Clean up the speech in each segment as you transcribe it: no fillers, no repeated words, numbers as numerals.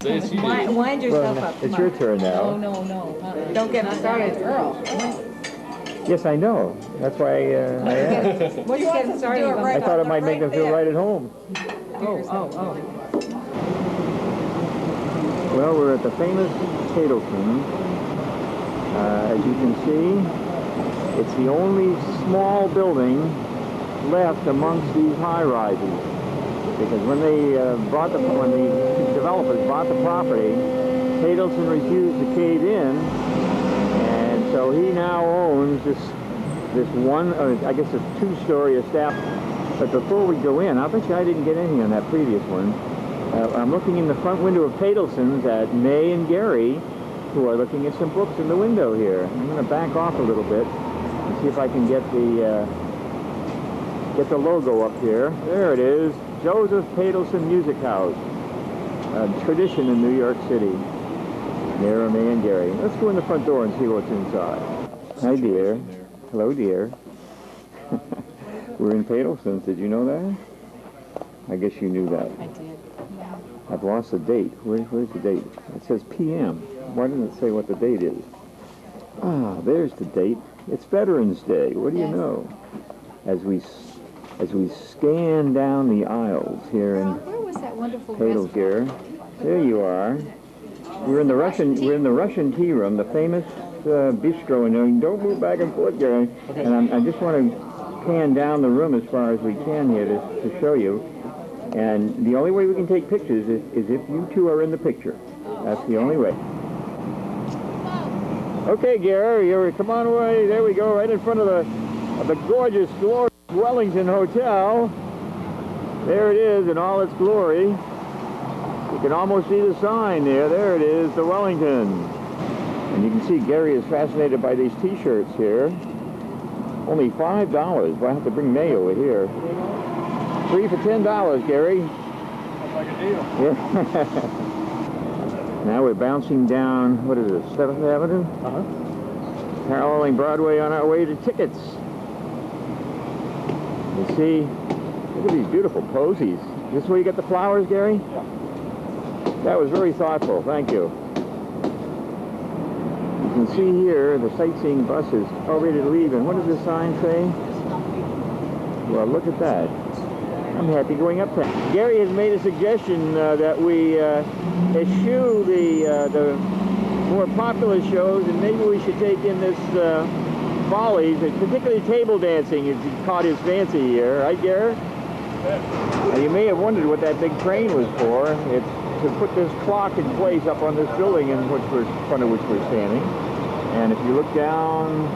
Wind yourself up. It's your turn now. No. Don't get me started, Earl. Yes, I know. That's why I asked. What are you getting started? I thought it might make them feel right at home. Oh. Well, we're at the famous Tadelson. As you can see, it's the only small building left amongst these high-rises. Because when when the developers bought the property, Tadelson refused to cave in, and so he now owns this one, I guess a two-story establishment. But before we go in, I bet you I didn't get anything on that previous one. I'm looking in the front window of Tadelson's at May and Gary, who are looking at some books in the window here. I'm going to back off a little bit and see if I can get the logo up here. There it is, Joseph Tadelson Music House, a tradition in New York City. There are May and Gary. Let's go in the front door and see what's inside. Hi, dear. Hello, dear. We're in Tadelson's. Did you know that? I guess you knew that. I did. I've lost the date. Where's the date? It says PM. Why doesn't it say what the date is? Ah, there's the date. It's Veterans Day. What do you know? As we scan down the aisles here in Where was that wonderful Tadel's. There you are. We're in the Russian tea room, the famous bistro, and don't move back and forth, Gary. Okay. And I just want to pan down the room as far as we can here to show you. And the only way we can take pictures is if you two are in the picture. That's the only way. Okay, Gary, come on away. There we go, right in front of the gorgeous, glorious Wellington Hotel. There it is in all its glory. You can almost see the sign there. There it is, the Wellington. And you can see Gary is fascinated by these T-shirts here. Only $5. Well, I have to bring May over here. 3 for $10, Gary. That's like a deal. Yeah. Now we're bouncing down, what is it, 7th Avenue? Uh-huh. Paralleling Broadway on our way to tickets. You see, look at these beautiful posies. Is this where you get the flowers, Gary? Yeah. That was very thoughtful, thank you. You can see here the sightseeing bus is already leaving. What does the sign say? Well, look at that. I'm happy going up there. Gary has made a suggestion that we eschew the more popular shows, and maybe we should take in this Follies, particularly table dancing. It's caught his fancy here, right, Gary? Now, you may have wondered what that big crane was for. It's to put this clock in place up on this building in front of which we're standing. And if you look down,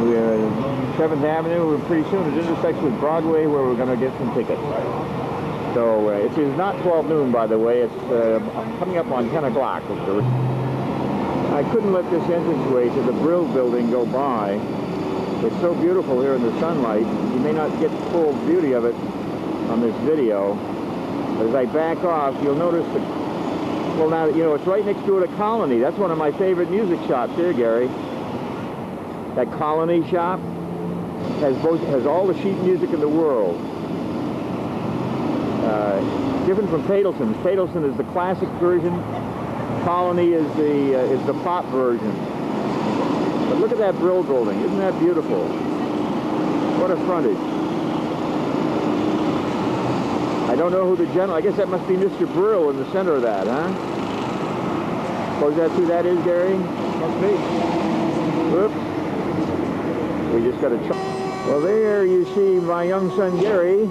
we're at 7th Avenue. We're pretty soon it intersects with Broadway, where we're going to get some tickets. So it is not 12 noon, by the way. It's coming up on 10 o'clock. I couldn't let this entranceway to the Brill building go by. It's so beautiful here in the sunlight. You may not get the full beauty of it on this video. But as I back off, you'll notice that, well, now, you know, it's right next door to Colony. That's one of my favorite music shops here, Gary. That Colony shop has all the sheet music in the world. Different from Tadelson's. Tadelson is the classic version. Colony is the pop version. But look at that Brill building. Isn't that beautiful? What a frontage. I don't know who the general, I guess that must be Mr. Brill in the center of that, huh? Suppose that's who that is, Gary? Must be. Whoops. We just got to check. Well, there you see my young son, Gary,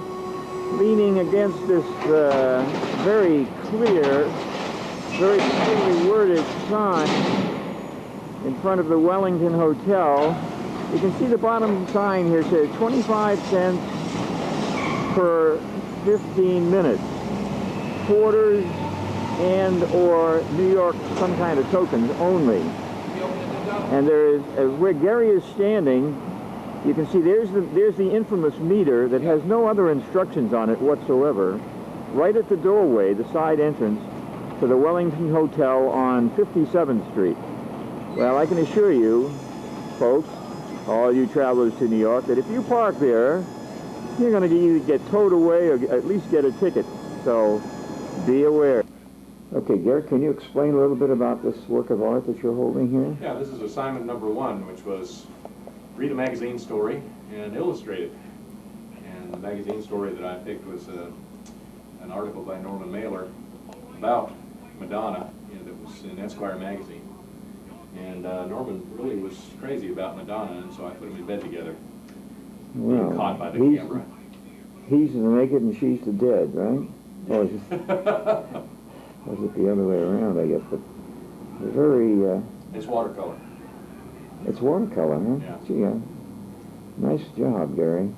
leaning against this very clear, very clearly worded sign in front of the Wellington Hotel. You can see the bottom sign here says 25 cents per 15 minutes. Quarters and or New York some kind of tokens only. And there is, where Gary is standing, you can see there's the infamous meter that has no other instructions on it whatsoever. Right at the doorway, the side entrance to the Wellington Hotel on 57th Street. Well, I can assure you, folks, all you travelers to New York, that if you park there, you're going to either get towed away or at least get a ticket. So be aware. Okay, Gary, can you explain a little bit about this work of art that you're holding here? Yeah, this is assignment number 1, which was read a magazine story and illustrate it. And the magazine story that I picked was an article by Norman Mailer about Madonna that was in Esquire magazine. And Norman really was crazy about Madonna, and so I put them in bed together, being caught by the camera. He's the naked and she's the dead, right? Or is it, or is it the other way around, I guess? But they're very... It's watercolor. It's watercolor, huh? Yeah. Gee, nice job, Gary.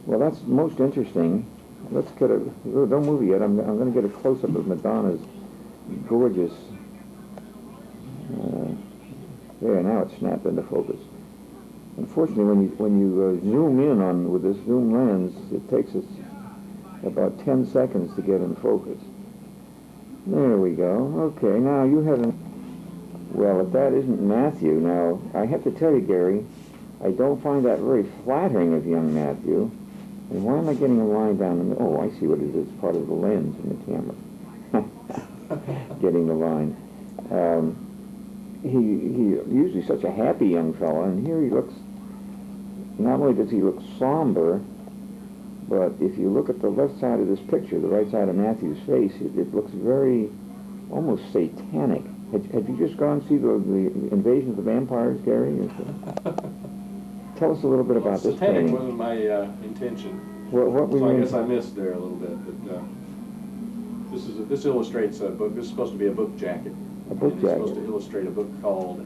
Well, that's most interesting. Let's get a... Don't move yet. I'm going to get a close-up of Madonna's gorgeous... there, now it's snapped into focus. Unfortunately, when you zoom in on with this zoom lens, it takes us about 10 seconds to get in focus. There we go. Okay, now you haven't... Well, if that isn't Matthew, now, I have to tell you, Gary, I don't find that very flattering of young Matthew. And why am I getting a line down in the... Oh, I see what it is. It's part of the lens in the camera. Getting the line. He usually such a happy young fella, and here he looks... Not only does he look somber, but if you look at the left side of this picture, the right side of Matthew's face, it looks very, almost satanic. Had you just gone to see the Invasion of the Vampires, Gary? Tell us a little bit about this Satanic painting. wasn't my intention. What were So I you guess I missed there a little bit. But this illustrates a book. This is supposed to be a book jacket. A book and jacket. It's supposed to illustrate a book called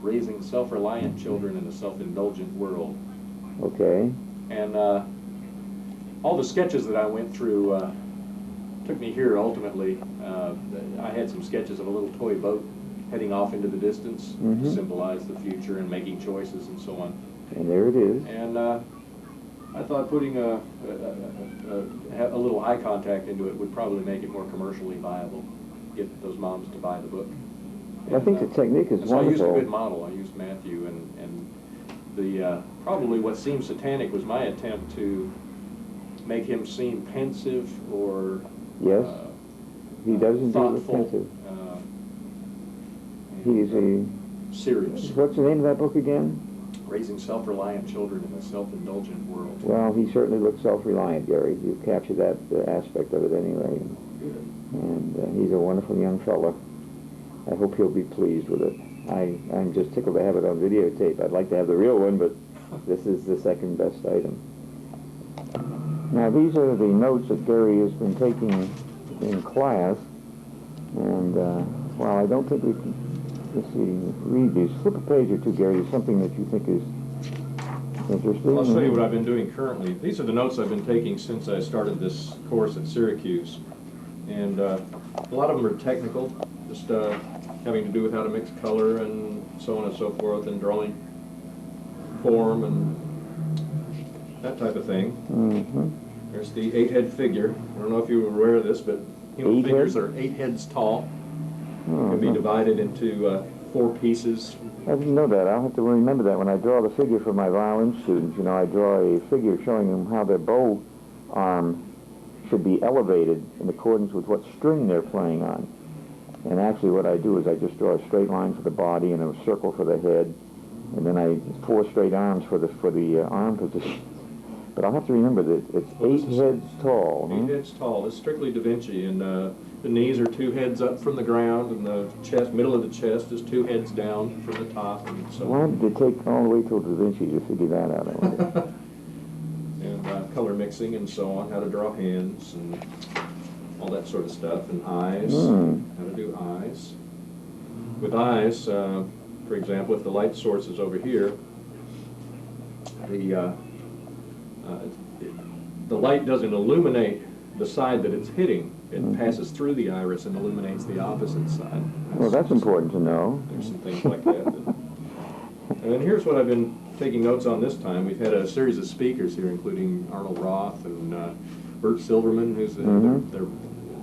Raising Self-Reliant Children in a Self-Indulgent World. Okay. And all the sketches that I went through took me here ultimately. I had some sketches of a little toy boat heading off into the distance to symbolize the future and making choices and so on. And there it is. And I thought putting a little eye contact into it would probably make it more commercially viable, get those moms to buy the book. And, I think the technique is so wonderful. I used a good model. I used Matthew, and the probably what seemed satanic was my attempt to make him seem pensive or Yes, he does indeed look thoughtful, pensive. He's a... serious. What's the name of that book again? Raising Self-Reliant Children in a Self-Indulgent World. Well, he certainly looks self-reliant, Gary. You've captured that aspect of it anyway. And he's a wonderful young fella. I hope he'll be pleased with it. I'm just tickled to have it on videotape. I'd like to have the real one, but this is the second best item. Now, these are the notes that Gary has been taking in class. And, well, I don't think we can... Let's see, read these. Flip a page or two, Gary, something that you think is interesting. I'll show you what I've been doing currently. These are the notes I've been taking since I started this course at Syracuse. And a lot of them are technical, just having to do with how to mix color and so on and so forth, and drawing form and that type of thing. There's the 8-head figure. I don't know if you were aware of this, but human figures are 8 heads tall. Can be divided into 4 pieces. I didn't know that. I'll have to remember that when I draw the figure for my violin students. You know, I draw a figure showing them how their bow arm should be elevated in accordance with what string they're playing on. And actually what I do is I just draw a straight line for the body and a circle for the head, and then I 4 straight arms for the arm position. But I'll have to remember that it's 8 heads tall. 8 heads tall. It's strictly Da Vinci, and the knees are 2 heads up from the ground, and the chest, middle of the chest, is 2 heads down from the top, and so Why did it take all the way till Da Vinci to figure that out? I wonder. and color mixing and so on, how to draw hands and all that sort of stuff, and eyes, how to do eyes. With eyes, for example, if the light source is over here, the light doesn't illuminate the side that it's hitting. It passes through the iris and illuminates the opposite side. Well, that's important to know. There's some things like that. And then here's what I've been taking notes on this time. We've had a series of speakers here, including Arnold Roth and Bert Silverman, who's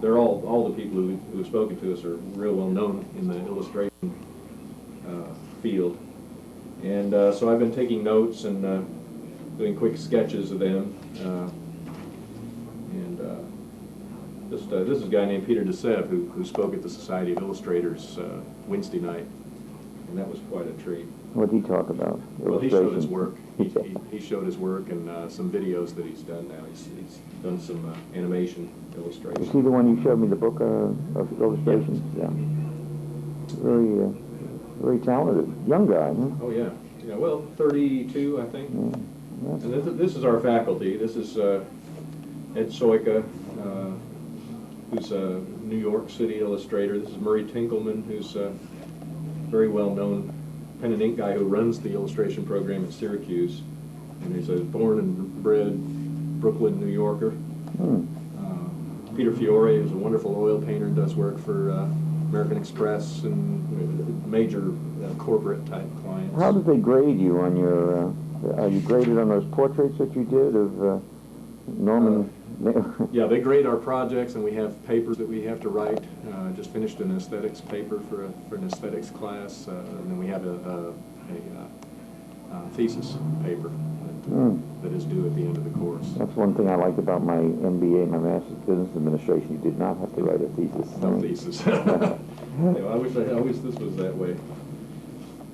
they're all the people who have spoken to us are real well known in the illustration field. And so I've been taking notes and doing quick sketches of them. Just this is a guy named Peter DeSev who spoke at the Society of Illustrators Wednesday night, and that was quite a treat. What did he talk about? Well, he showed his work. Okay. He showed his work and some videos that he's done now. He's done some animation Is illustrations. he the one you showed me the book of illustrations? Yeah. Very talented. Young guy, huh? Oh yeah, yeah. Well, 32, I think. Yeah. And this is our faculty. This is Ed Soika, who's a New York City illustrator. This is Murray Tinkelman, who's a very well-known pen and ink guy who runs the illustration program at Syracuse. And he's a born and bred Brooklyn, New Yorker. Peter Fiore is a wonderful oil painter and does work for American Express and major corporate type clients. How did they grade you on your, are you graded on those portraits that you did of Norman? Yeah, they grade our projects, and we have papers that we have to write. Just finished an aesthetics paper for an aesthetics class, and then we have a thesis paper that is due at the end of the course. That's one thing I liked about my MBA, my Master's of Business Administration. You did not have to write a thesis. No thesis. Yeah, I wish this was that way.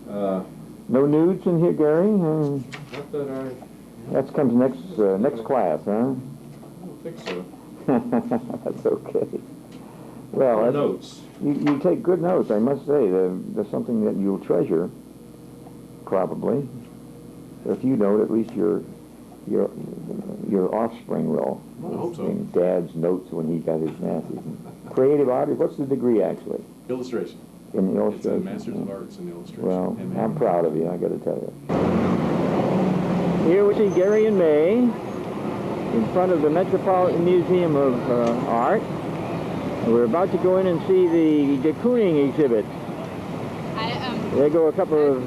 No nudes in here, Gary? Not that I That comes next class, huh? don't think so. That's okay. Well, that's, Notes. you take good notes, I must say. There's something that you'll treasure, probably. If you don't, at least your offspring will. I hope so. In Dad's notes when he got his master's. Creative artist. What's the degree actually? Illustration. In It's a illustration. Master's of Arts in Illustration. Well, And I'm proud of you, I got to tell you. Here we see Gary and May in front of the Metropolitan Museum of Art. We're about to go in and see the de Kooning exhibit. There go a couple of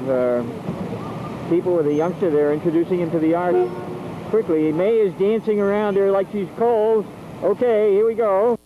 people with a youngster there introducing him to the art quickly. May is dancing around there like she's cold. Okay, here we go.